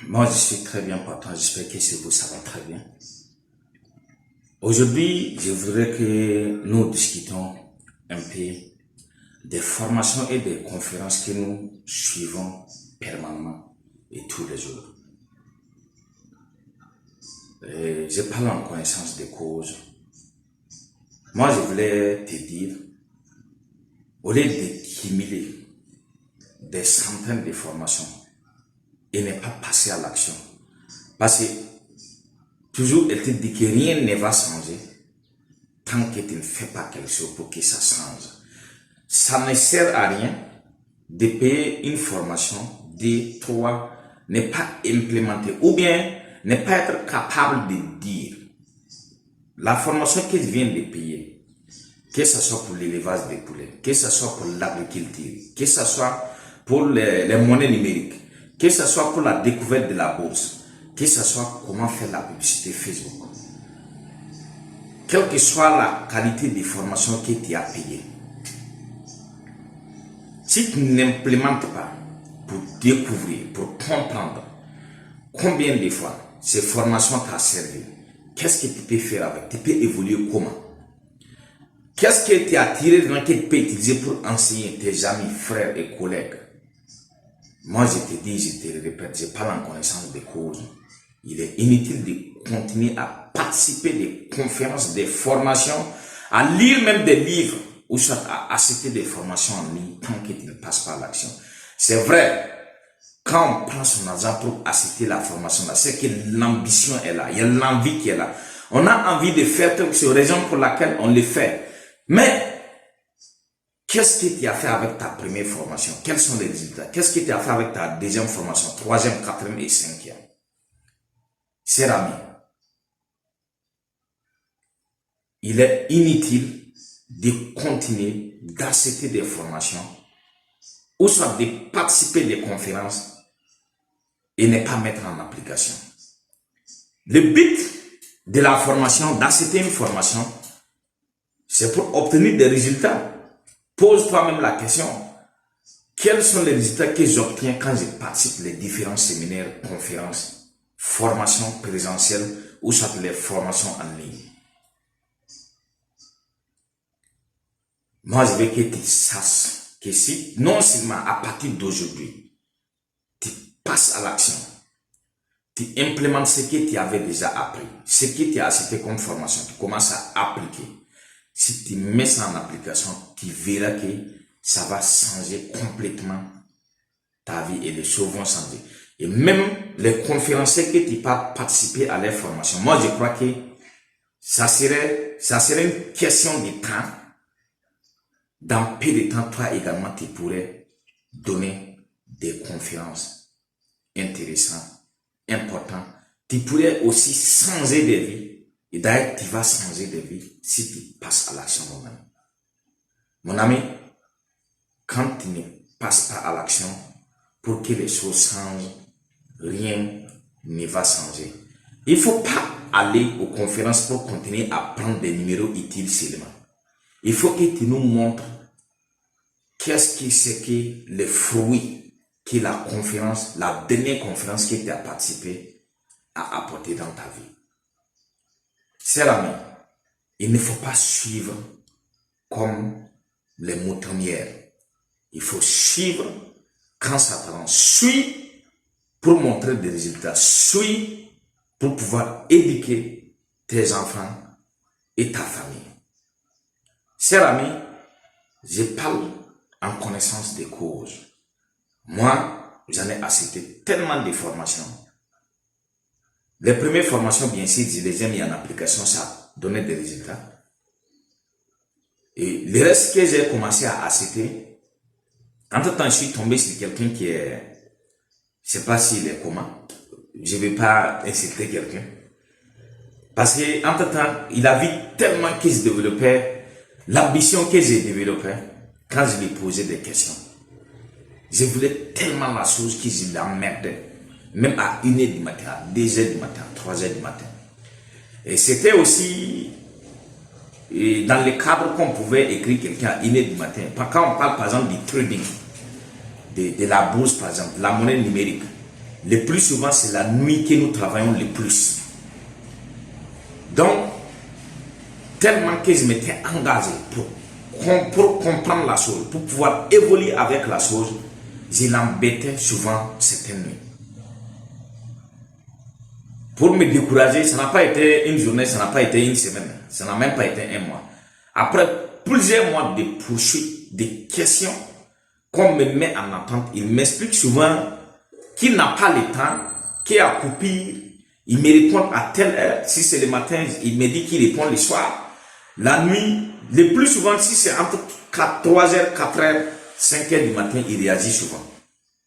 Moi, je suis très bien portant. J'espère que chez vous, ça va très bien. Aujourd'hui, je voudrais que nous discutons un peu des formations et des conférences que nous suivons permanemment et tous les jours. Je parle en connaissance de cause. Moi, je voulais te dire, au lieu d'accumuler des centaines de formations et ne pas passer à l'action, parce que toujours elle te dit que rien ne va changer tant que tu ne fais pas quelque chose pour que ça change. Ça ne sert à rien de payer une formation, de toi ne pas implémenter ou bien ne pas être capable de dire la formation que je viens de payer, que ce soit pour l'élevage des poulets, que ce soit pour l'agriculture, que ce soit pour les monnaies numériques, que ce soit pour la découverte de la bourse, que ce soit comment faire la publicité Facebook. Quelle que soit la qualité de formation que tu as payée, si tu n'implémentes pas pour découvrir, pour comprendre combien de fois ces formations t'ont servi, qu'est-ce que tu peux faire avec, tu peux évoluer comment, qu'est-ce que tu as tiré dedans que tu peux utiliser pour enseigner tes amis, frères et collègues. Moi, je te dis, je te répète, je parle en connaissance de cause. Il est inutile de continuer à participer des conférences, des formations, à lire même des livres ou soit à assister des formations en ligne tant que tu ne passes pas à l'action. C'est vrai, quand on prend son argent pour assister la formation, c'est que l'ambition est là, il y a l'envie qui est là. On a envie de faire quelque chose, raison pour laquelle on le fait. Mais qu'est-ce que tu as fait avec ta première formation? Quels sont les résultats? Qu'est-ce que tu as fait avec ta deuxième formation, troisième, quatrième et cinquième? Cher ami, il est inutile de continuer d'assister des formations ou soit de participer des conférences et ne pas mettre en application. Le but de la formation, d'assister une formation, c'est pour obtenir des résultats. Pose toi-même la question, quels sont les résultats que j'obtiens quand je participe les différents séminaires, conférences, formations présentielles ou soit les formations en ligne? Moi, je veux que tu saches que si, non seulement à partir d'aujourd'hui, tu passes à l'action, tu implémentes ce que tu avais déjà appris, ce que tu as assisté comme formation, tu commences à appliquer. Si tu mets ça en application, tu verras que ça va changer complètement ta vie et les choses vont changer. Et même les conférenciers que tu vas participer à les formations, moi je crois que ça serait une question de temps. Dans peu de temps, toi également, tu pourrais donner des conférences intéressantes, importantes. Tu pourrais aussi changer de vie. Et d'ailleurs, tu vas changer de vie si tu passes à l'action toi-même. Mon ami, quand tu ne passes pas à l'action, pour que les choses changent, rien ne va changer. Il ne faut pas aller aux conférences pour continuer à prendre des numéros utiles seulement. Il faut que tu nous montres qu'est-ce que c'est que les fruits que la conférence, la dernière conférence que tu as participé, a apporté dans ta vie. Cher ami, il ne faut pas suivre comme les moutonnières. Il faut suivre quand ça t'arrange. Suis pour montrer des résultats. Suis pour pouvoir éduquer tes enfants et ta famille. Cher ami, je parle en connaissance des causes. Moi, j'en ai assisté tellement de formations. Les premières formations, bien sûr, je les ai mis en application, ça donnait des résultats. Et le reste que j'ai commencé à assister, entre-temps, je suis tombé sur quelqu'un qui est, je ne sais pas s'il est comment, je ne vais pas inciter quelqu'un. Parce qu'entre-temps, il a vu tellement qu'il se développait, l'ambition que j'ai développée, quand je lui posais des questions. Je voulais tellement la chose que je l'emmerdais. Même à 1h du matin, à 2h du matin, à 3h du matin. Et c'était aussi dans le cadre qu'on pouvait écrire quelqu'un à 1h du matin. Quand on parle par exemple du trading, de la bourse par exemple, de la monnaie numérique, le plus souvent, c'est la nuit que nous travaillons le plus. Donc, tellement que je m'étais engagé pour comprendre la chose, pour pouvoir évoluer avec la chose, je l'embêtais souvent certaines nuits. Pour me décourager, ça n'a pas été une journée, ça n'a pas été une semaine, ça n'a même pas été un mois. Après plusieurs mois de poursuites, de questions, qu'on me met en attente, il m'explique souvent qu'il n'a pas le temps, qu'il a coupé, il me répond à telle heure, si c'est le matin, il me dit qu'il répond le soir. La nuit, le plus souvent, si c'est entre 3h, 4h, 5h du matin, il réagit souvent.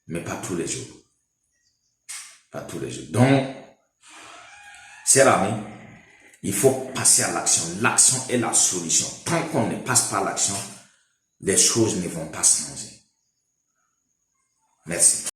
Mais pas tous les jours. Pas tous les jours. Donc, chers amis, il faut passer à l'action. L'action est la solution. Tant qu'on ne passe pas à l'action, les choses ne vont pas changer. Merci.